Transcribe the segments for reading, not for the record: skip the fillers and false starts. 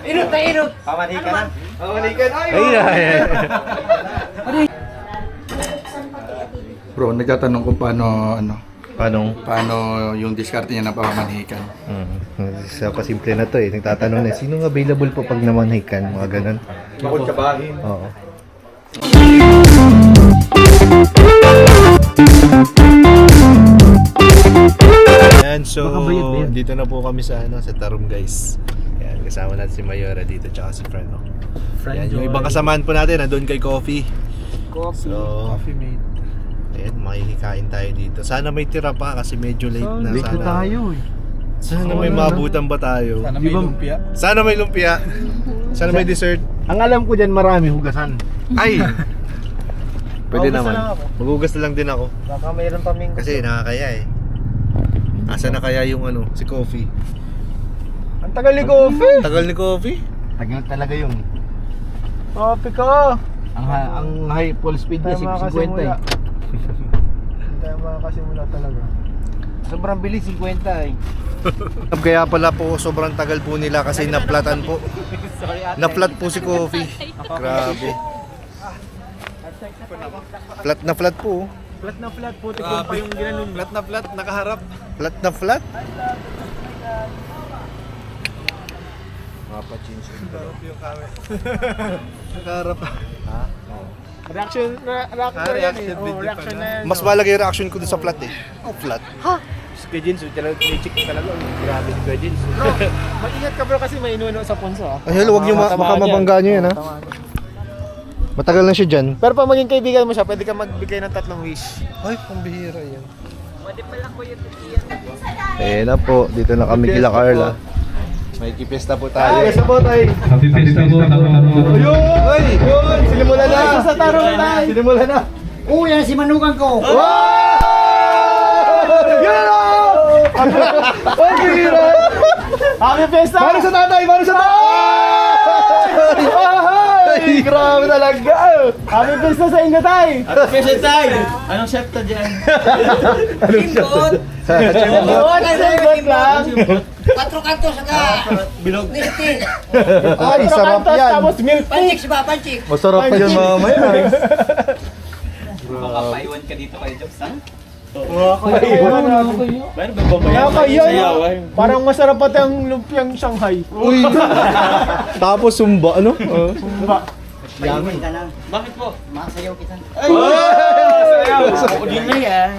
Irot na irot! Pamanikan na. Pamanikan. Bro, nagtatanong kung paano Paano? yung diskarte niya na pamamanhikan. Sa pasimple na to eh. Nagtatanong na, sinong available po pag namanhikan? Mga ganun. Bukod ka bahin. Oo. Ayan, so dito na po kami sa Tarum guys. Ayan, kasama natin si Mayora dito tsaka si Frano. Ayan, yung ibang kasamaan po natin nandun kay Coffee. Coffee mate. Ayan, makikikain tayo dito. Sana may tira pa kasi medyo late na. Late na tayo eh. Sana may mabutan pa tayo. Sana may lumpia. Sana may lumpia. Sana may dessert. Ang alam ko dyan marami hugasan. Ay! Pwede Magugas naman. na lang ako. Magugas na lang din ako. Baka mayroon pa ming Kasi nakakaya eh. Asa na kaya yung si Coffee? Ang tagal ni Coffee. Tagal ni Coffee? Tagal talaga yun. Coffee ka. Ang high full speed niya, 50 eh. Hindi tayo makakasimula talaga. Sobrang bilis, 50 eh. Kaya pala po sobrang tagal po nila kasi naplatan po. Naplat po si Coffee. Grabe. Flat po. Flat na flat, puti ko pa yung ginanon. Flat na flat, nakaharap. Flat na flat. Mapa-change yung Yung camera. Nakaharap. Reaction na yan eh. Reaction na yan. Mas malagay yung reaction ko dun sa flat eh. Oh, flat. Kuya Jins, talaga check talaga. Grabe si Kuya Jins. Bro, mag-ingat ka bro kasi may inuno sa punso ah. Ay, hello, wag nyo baka mabangga nyo yan ha. Matagal na siya dyan. Pero pag maging kaibigan mo siya, pwede ka magbigay ng 3 wish. Ay, pambihira yan. Eh na po, dito na kami kila Carla. May kipesta po tayo. Yes, po tayo. Happy Fiesta po sa mga Ayun! Ayun! Sinimulan na! Sa tarong tayo! Sinimulan na! Oo, yan si Manugang ko! Yan o! Ang bihira! Happy Fiesta! Mano sa tatay! Mano sa tatay! Ay! Grabe talaga! Happy Fiesta sa inyo tay! Special time! Anong septa dyan? Kimbot! Simbot! Simbot lang! 4 kanto saka bilog. Niti. Ay, sarap yan. Tapos milk tea! Panchik ba? Panchik. Masarap pa yan mamaya. Makapaiwan ka dito kay Jobs, ha? Parang masarap pati ang lumpiang Shanghai. Uy! Tapos sumba, ano? Paiwan ka lang. Bakit po? Masayaw kita. Ako din na yan.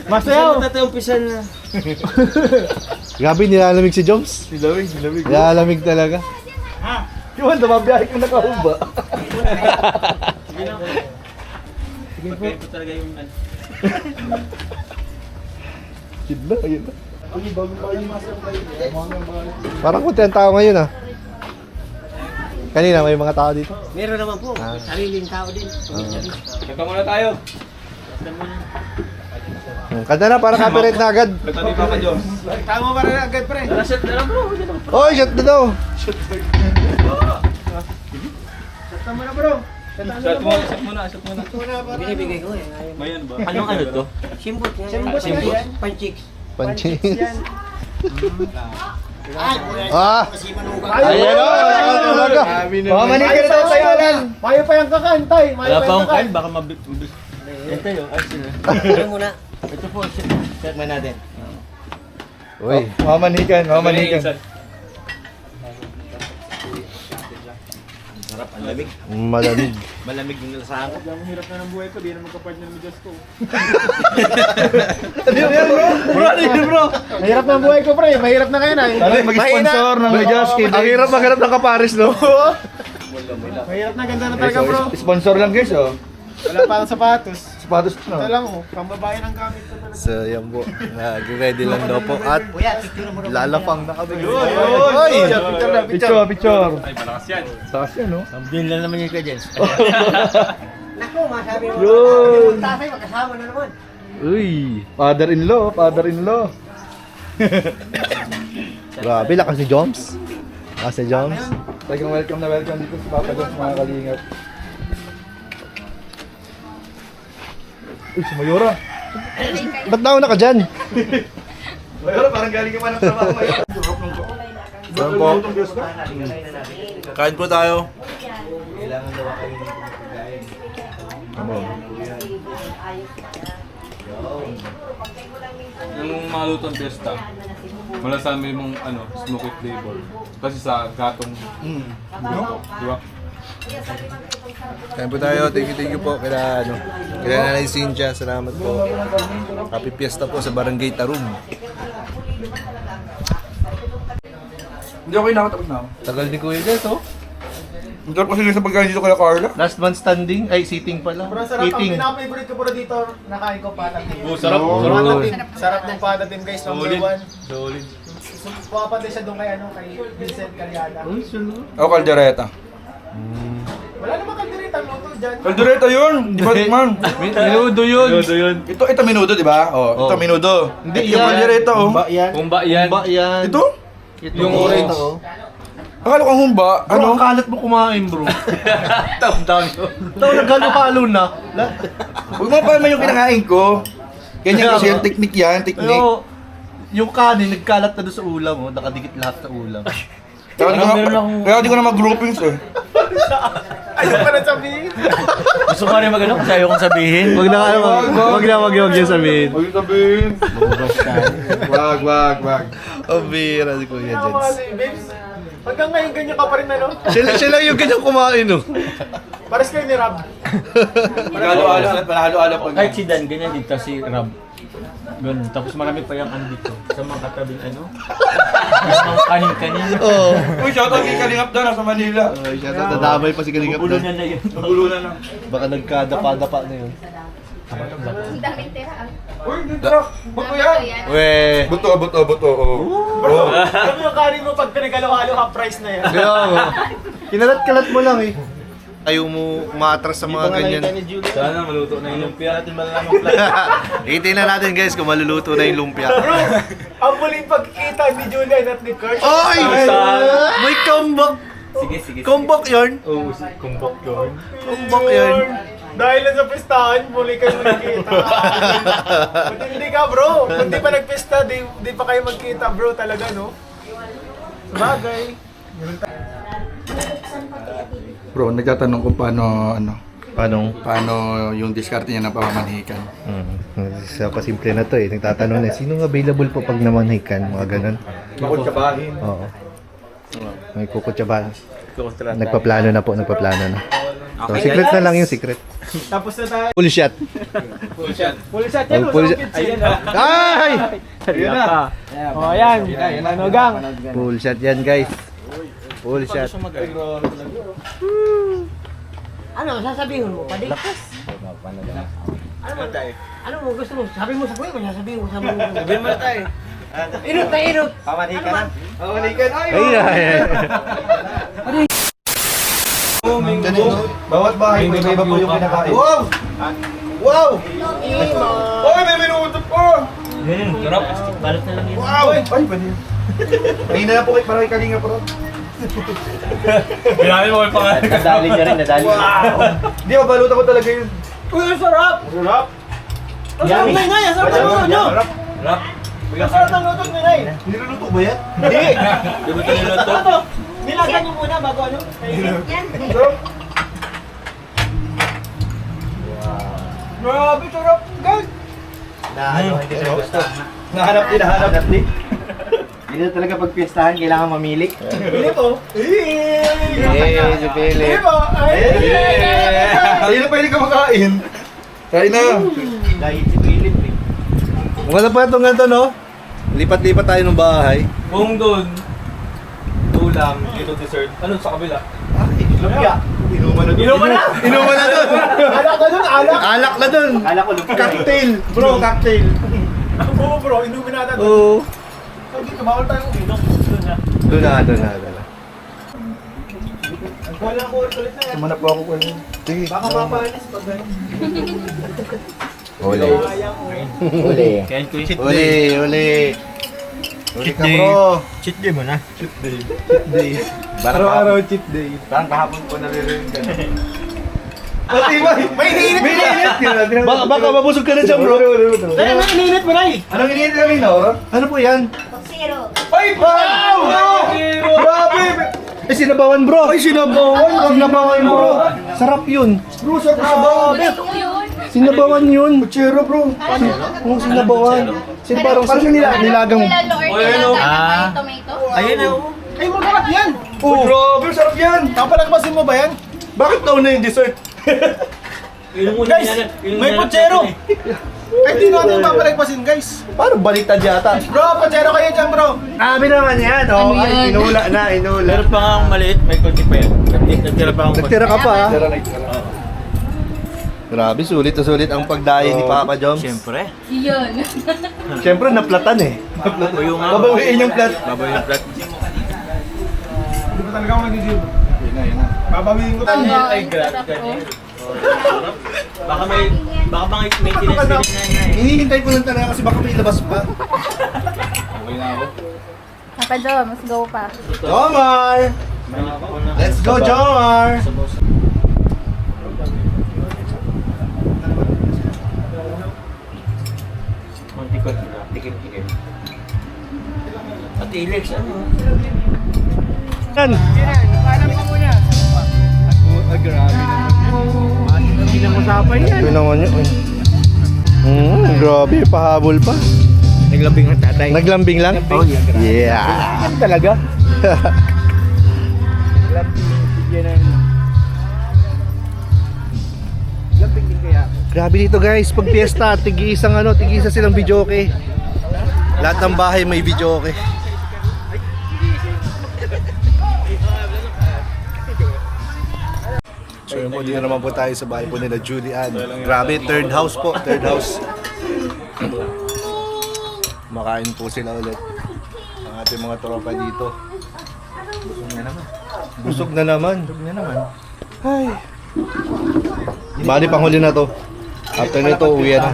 Masayaw! Umpisa na. Gabi, nilalamig si Joms. Nilamig. Nilalamig talaga. Yun, dumabiyahe kang nakahuba. Sige po talaga yung ano. Yun na, yun na. Parang kunti ang tao ngayon ah. Kanina may mga tao dito. Meron naman po. Sariling tao din. Kanta muna tayo. Kanta na, parang copyright na agad. Kanta ni Papa Jobs. Tama pa rin agad pre. Shot na lang bro. Oy, shot na daw. Shot naman na bro. Shot muna. Binibigay ko eh. Mayan ba? Anong ano to? Simbot yan. Simbot yan. Panchik. Panching. Ah, si Manugang. Ayan o, talaga. Mamanikin na tayo sa'yo lang. Mayo pa yung kakantay. Mayo Wala pa pa yung akong kain, kakantay. baka mabit. Yan tayo. Ay, sino? Ano muna? Ito po, set man natin. Uy, Mamanikan. Sarap, ang lamig. malamig. Malamig yung lasahan ko. Ang hirap na ng buhay ko, di na magka-partner mo Diyos ko. Bro! Mahirap na ang buhay ko pre, mahirap na ngayon ay. Mag-sponsor ng Medios Kid. Ang hirap maghanap ng kaparis, no? Mahirap na, ganda na talaga bro. Sponsor lang guys, oh. Wala pa akong sapatos. Sapatos Ito na. lang oh, pambabae ng gamit ko talaga. So, yan po. Nag-ready lang daw po. At Kuya, picture mo. lalapang na kami. Oy! Picture na, picture. Picture. Ay, malakas yan. Taas yan, no? Din lang naman yung kay Jens. Naku, masabi mo. Yun. Tatay, magkasama na naman. Uy, father-in-law. Grabe, lakas ni Joms. Lakas ni Joms. Talagang welcome dito sa Papa Jones, mga kalingap. Uy, si Mayora. Ba't nauna ka dyan? Mayora, parang galing ka pa ng trabaho. Meron po. Kain po tayo. Yung mga lutong testa, wala sa amin mong smoky flavor. Kasi sa gatong, di ba? Kain po tayo. Thank you po kila Nanay Cynthia. Salamat po. Happy Fiesta po sa Barangay Tarum. Hindi ako nakatapos na ako. Tagal ni Kuya Jess, oh. Ang sarap kasi sa pagkain dito kaya Carla. Last man standing. Ay, sitting pala. Pero sarap, ang Eating. pinaka-favorite ko po dito, nakain ko patatim. Sarap. Patatim. Sarap ng patatim guys, number Solid. 1. Solid. Pumapatay siya doon kay Vincent Calyada. Ako kaldereta. Wala namang kaldereta luto dyan. Kaldereta yun! Di ba man? Minudo yun. Ito minudo, di ba? Oh, ito minudo. Hindi Ito yung yan. kaldereta, oh. Humba yan. Ba yan? Ito? Yung orange. Akala ko ang humba. Bro, ang Ano? kalat mo kumain, bro. Down yun. Ito, naghalo-halo na. Huwag mo pa naman yung kinakain ko. Ganyan kasi yung technique yan, technique. Pero, yung kanin, nagkalat na doon sa ulam, oh. Nakadikit lahat sa ulam. Kaya di ko na mag-groupings eh. Ayaw pa na sabihin. Gusto ko rin magano kasi ayaw kong sabihin. Wag yung sabihin. Huwag yung sabihin. Wag. Oh, bira si Kuya Kaya mga babes, hanggang ngayon ganyan ka pa rin ano. Siya lang yung ganyang kumain, oh. Pares kayo ni Rob. Panahalo-halo pag... Kahit si Dan, ganyan dito si Rob. Ganun. Tapos marami pa yung dito. Sa mga katabing mga kanin-kanin. Oo. Uy, shoutout kay Kalingap doon, nasa Manila. Siya nadamay pa si Kalingap Ulo doon. niya na yun. Nagulo na lang. Baka nagkadapa-dapa na yun. Ang daming tira. Uy, dito na. Buto yan. Weh. Buto, oh. Bro, alam mo yung kanin mo pag pinagalo-halo half price na yan. Kinalat-kalat mo lang, eh. Ayaw mo umatras sa mga ganyan. Sana maluto na yung lumpia. Natin malalaman plan. Itingnan natin, guys, kung maluluto na yung lumpia. Bro, ang muling pagkikita ni Julian at ni Kurt. Oy! May comeback! Sige. Comeback yun! Oo, kumbok yun. Comeback yun! Dahil lang sa pistahan, muli kayo magkita. Kung hindi ka bro, kung di pa nagpista, di pa kayo magkita bro talaga no? Sabagay. Bro, nagtatanong kung paano Paano? yung diskarte niya ng pamamanhikan. So, pasimple na to eh. Nagtatanong na, sinong available po pag namanhikan? Mga ganun. Bakod kabahin. Oo. May kukutsabahan. Nagpaplano na. So, secret na lang yung secret. Tapos na tayo. Full shot. Full shot yan, Oh, full no? shot. Ayan Ay! O yan, manugang. Full shot yan, guys. Full shot. Ano, sasabihin mo? Padi? Ano mo gusto mo? Sabi mo sa kuya mo, sasabihin mo sa mga. Sabihin mo na tayo. Inot na inot! Pamanika na. Pamamanhikan, ay! Bawat bahay, may iba po yung kinakain. Wow! Wow! Oy, may minuto po! Sarap. Balot na lang yun. Wow! Ay, pwede yun. Mahina na po kay para kay Kalinga po. Kailangan mo yung pangalan. Nadali niya rin. Hindi, mabalot ako talaga yun. Uy, ang sarap! Sarap! Ang sarap na inay! Ang sarap ng luto nyo! Sarap. Ang sarap ng luto nyo inay! Niluluto ba yan? Hindi! Di ba ito niluto? Ano to? Nilagan nyo muna bago ano? Yan. Sarap! Grabe, sarap! Guys! Nahanap din. Dito talaga pag piestahan, kailangan mamili. Pili ko! Si Philip. Pili ko! Ayun na pwede ka makain. Kain na. Dahil si Philip eh. Wala pa itong ganito, no? Lipat-lipat tayo ng bahay. Kung doon, ulam, dito dessert. Ano sa kabila? Lumpia. Inuman na! Inuman na dun! Alak na dun! Alak! Alak na dun! Kala ko lumpia. Cocktail! Bro, cocktail! Oo bro, inumin natin. Oo. So dito, bawal tayong uminom. Doon na. Wala ko ulit na yan. Sumanap po ako ko. Sige. Baka mapanis pag ganyan. Uli. Kain ko yung Uli ka, bro. cheat day mo na. Araw-araw cheat day. Parang kahapon ko naririnig ka. May iniinit! Baka mabusog ka na dyan, bro. Dahil may iniinit mo na eh! Anong iniinit namin na, Ora? Ano po yan? zero. Ay! Wow! Grabe! Eh, sinabawan bro! Ay, sinabawan! Sinabawan bro! Sarap yun! Bro, sarap na ba? Sinabawan yun! Puchero bro. Kung sinabawan. Parang nilagang... Tomato. Ayun na. Ay, masarap yan! Oh, grabe, sarap yan. Kapalagpasin mo ba yan? Bakit nauna yung dessert? Guys, may puchero! Ay, di natin papalagpasin, guys. Parang baliktad yata. Bro, puchero kayo dyan, bro. Dami naman yan, oh. Ay, inula na, inula. Meron pa nga akong maliit, may konti pa yan. Nagtira pa akong konti. Nagtira ka pa, ah. Grabe, sulit na sulit ang pagdayo ni Papa Joms. Siyempre. Yun. Siyempre, naplatan eh. Babayo nga. Babawiin yung plat. Babayo yung plat. Hindi pa talaga ako nag-gym. Babawiin ko tayo. Ay, grabe ka niya. Baka may maintenance din na yan. Hinihintay ko lang talaga kasi baka may ilabas pa. Okay na ako. Papa Joe, mas go pa. Jomar! Let's go, Jomar! Konti-konti na. Tikip-tikip. At Ilex, ano? Yan! Ito naman yun. Grabe, pahabol pa. Naglambing ng tatay. Naglambing lang? Oh, yeah. Yeah! Yan talaga. Grabe dito guys, pag piyesta, tig-isa silang videoke. Lahat ng bahay may videoke. So yun po, dito naman po tayo sa bahay po nila Julian. Grabe, third house po, third house. Makain po sila ulit. Ang ating mga tropa dito. Busog na naman. Ay. Bali, panghuli na to. After nito, uwi na.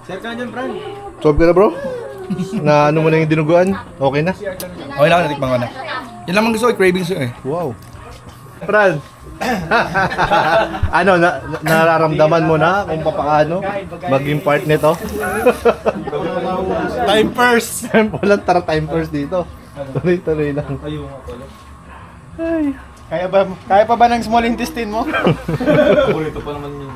Share ka dyan, Fran. Solve ka na bro? Na ano mo na yung dinuguan? Okay na? Okay lang, natikman ko na. Yan lang ang gusto ko, cravings ko eh. Wow. Fran, ano, nararamdaman mo na kung paano maging part nito? Time first! Walang time first dito. Tuloy-tuloy lang. Ay. Kaya pa ba ng small intestine mo? Paborito pa naman yun.